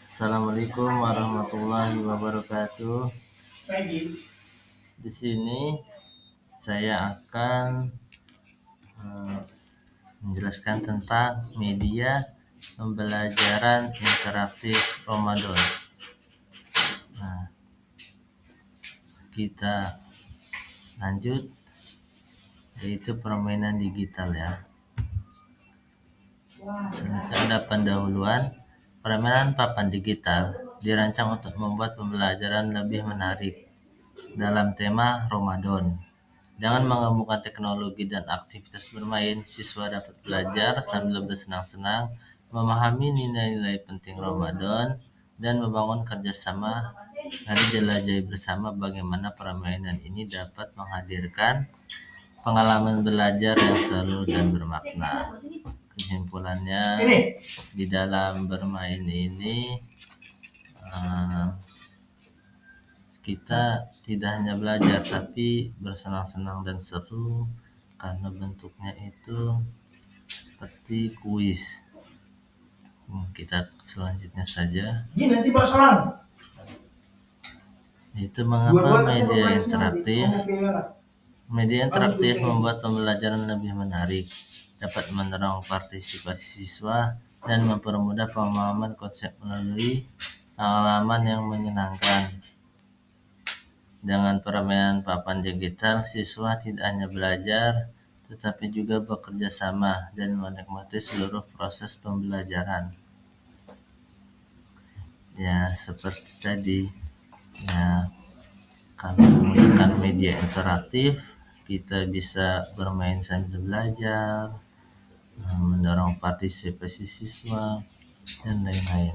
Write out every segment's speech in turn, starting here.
Assalamualaikum warahmatullahi wabarakatuh. Di sini saya akan menjelaskan tentang media pembelajaran interaktif Ramadan. Nah, kita lanjut, yaitu permainan digital ya. Selanjutnya ada pendahuluan. Permainan papan digital dirancang untuk membuat pembelajaran lebih menarik dalam tema Ramadan. Dengan menggabungkan teknologi dan aktivitas bermain, siswa dapat belajar sambil bersenang-senang, memahami nilai-nilai penting Ramadan, dan membangun kerjasama. Mari jelajahi bersama bagaimana permainan ini dapat menghadirkan pengalaman belajar yang seru dan bermakna. Kesimpulannya, di dalam bermain ini kita tidak hanya belajar tapi bersenang-senang dan seru karena bentuknya itu seperti kuis. Kita selanjutnya saja. Itu mengapa media interaktif membuat pembelajaran lebih menarik, dapat mendorong partisipasi siswa dan mempermudah pemahaman konsep melalui pengalaman yang menyenangkan. Dengan permainan papan digital, siswa tidak hanya belajar, tetapi juga bekerja sama dan menikmati seluruh proses pembelajaran. Ya, seperti tadi, ya, kalau menggunakan media interaktif, kita bisa bermain sambil belajar, mendorong partisipasi siswa, dan lain-lain.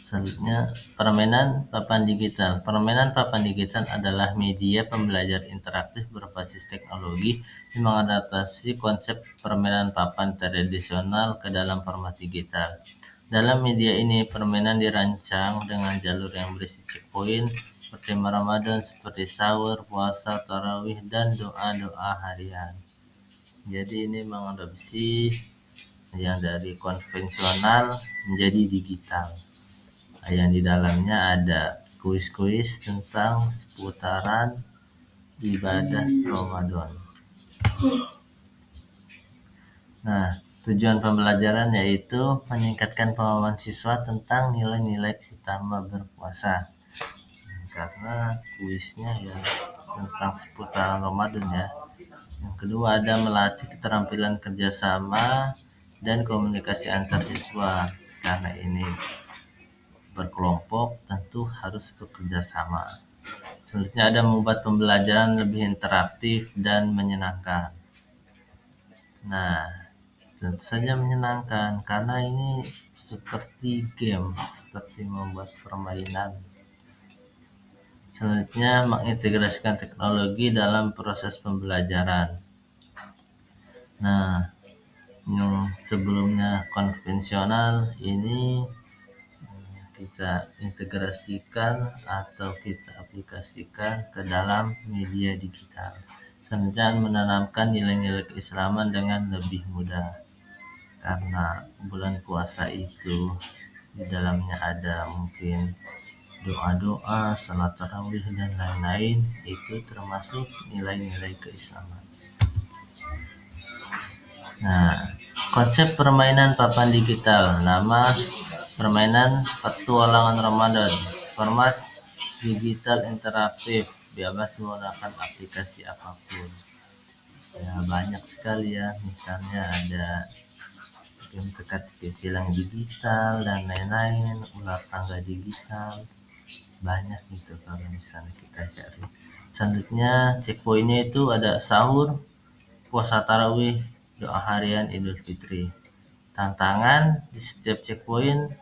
Selanjutnya, permainan papan digital. Permainan papan digital adalah media pembelajar interaktif berbasis teknologi yang mengadaptasi konsep permainan papan tradisional ke dalam format digital. Dalam media ini, permainan dirancang dengan jalur yang berisi checkpoint bertema Ramadan seperti sahur, puasa, tarawih, dan doa-doa harian. Jadi ini mengadopsi yang dari konvensional menjadi digital. Yang di dalamnya ada kuis-kuis tentang seputaran ibadah Ramadan. Nah, tujuan pembelajaran yaitu meningkatkan pemahaman siswa tentang nilai-nilai utama berpuasa. Karena kuisnya ya tentang seputaran Ramadan ya. Yang kedua ada melatih keterampilan kerjasama dan komunikasi antar siswa. Karena ini berkelompok tentu harus bekerja sama. Selanjutnya ada membuat pembelajaran lebih interaktif dan menyenangkan. Nah, tentu saja menyenangkan karena ini seperti game, seperti membuat permainan. Selanjutnya mengintegrasikan teknologi dalam proses pembelajaran. Nah, yang sebelumnya konvensional ini kita integrasikan atau kita aplikasikan ke dalam media digital. Selanjutnya menanamkan nilai-nilai keislaman dengan lebih mudah. Karena bulan puasa itu di dalamnya ada mungkin doa-doa, salat tarawih dan lain-lain, itu termasuk nilai-nilai keislaman. Nah, konsep permainan papan digital, nama permainan petualangan Ramadan, format digital interaktif, bebas menggunakan aplikasi apapun. Ya, banyak sekali ya, misalnya ada game teka-teki silang digital dan lain-lain, ular tangga digital, banyak gitu kalau misalnya kita cari. Selanjutnya checkpointnya itu ada sahur, puasa tarawih, doa harian Idul Fitri. Tantangan di setiap checkpoint,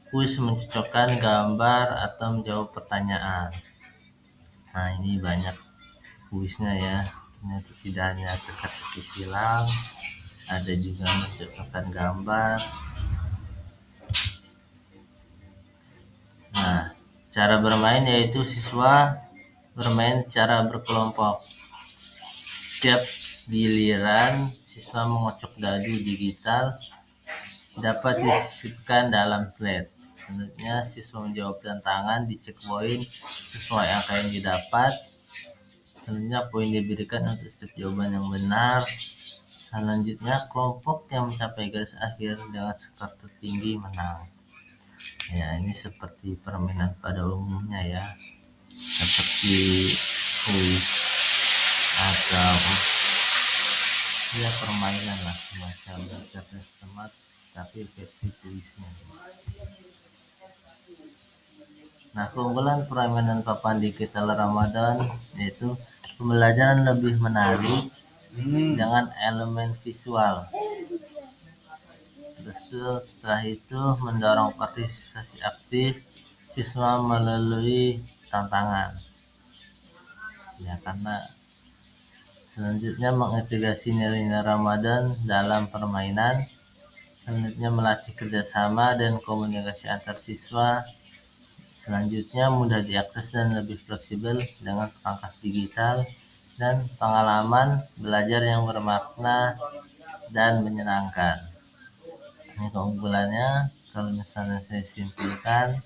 kuis mencocokkan gambar atau menjawab pertanyaan. Nah, ini banyak kuisnya ya. Ternyata tidak hanya teka-teki silang, ada juga mencocokkan gambar. Nah, cara bermain yaitu siswa bermain secara berkelompok. Setiap Giliran siswa mengocok dadu digital dapat disisipkan dalam slide. Selanjutnya siswa menjawab tantangan di checkpoint sesuai angka yang didapat. Selanjutnya poin diberikan untuk setiap jawaban yang benar. Selanjutnya kelompok yang mencapai garis akhir dengan skor tertinggi menang. Ya, ini seperti permainan pada umumnya ya, seperti kuis atau ya permainan lah, semacam cerdas cermat tapi versi kuisnya. Nah, keunggulan permainan papan digital Ramadan yaitu pembelajaran lebih menarik dengan elemen visual. Terus setelah itu mendorong partisipasi aktif siswa melalui tantangan. Ya, karena selanjutnya mengintegrasi nilai-nilai Ramadan dalam permainan. Selanjutnya melatih kerjasama dan komunikasi antar siswa. Selanjutnya mudah diakses dan lebih fleksibel dengan perangkat digital. Dan pengalaman belajar yang bermakna dan menyenangkan. Ini keunggulannya, kalau misalnya saya simpulkan,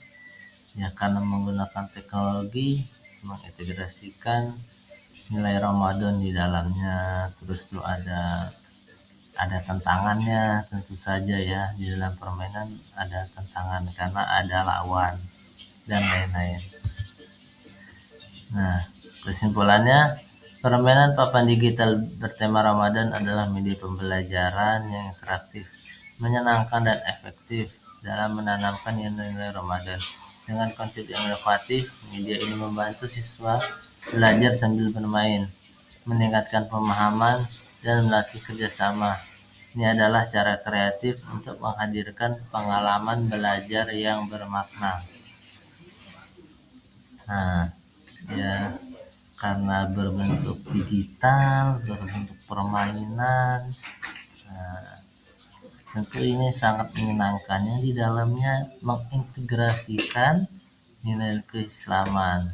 ya karena menggunakan teknologi, mengintegrasikan nilai Ramadan di dalamnya, terus tuh ada tantangannya tentu saja ya, di dalam permainan ada tantangan karena ada lawan dan lain-lain. Nah, kesimpulannya, permainan papan digital bertema Ramadan adalah media pembelajaran yang interaktif, menyenangkan dan efektif dalam menanamkan nilai-nilai Ramadan. Dengan konsep yang inovatif, media ini membantu siswa belajar sambil bermain, meningkatkan pemahaman, dan melatih kerjasama. Ini adalah cara kreatif untuk menghadirkan pengalaman belajar yang bermakna. Nah, ya karena berbentuk digital, berbentuk permainan, nah, tentu ini sangat menyenangkan yang di dalamnya mengintegrasikan nilai keislaman.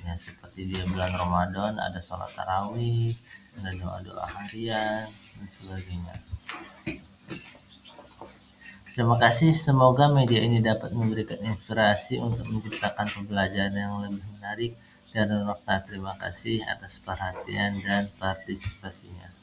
Ya, seperti di bulan Ramadan ada sholat tarawih, ada doa-doa harian dan sebagainya. Terima kasih, semoga media ini dapat memberikan inspirasi untuk menciptakan pembelajaran yang lebih menarik dan bermakna. Terima kasih atas perhatian dan partisipasinya.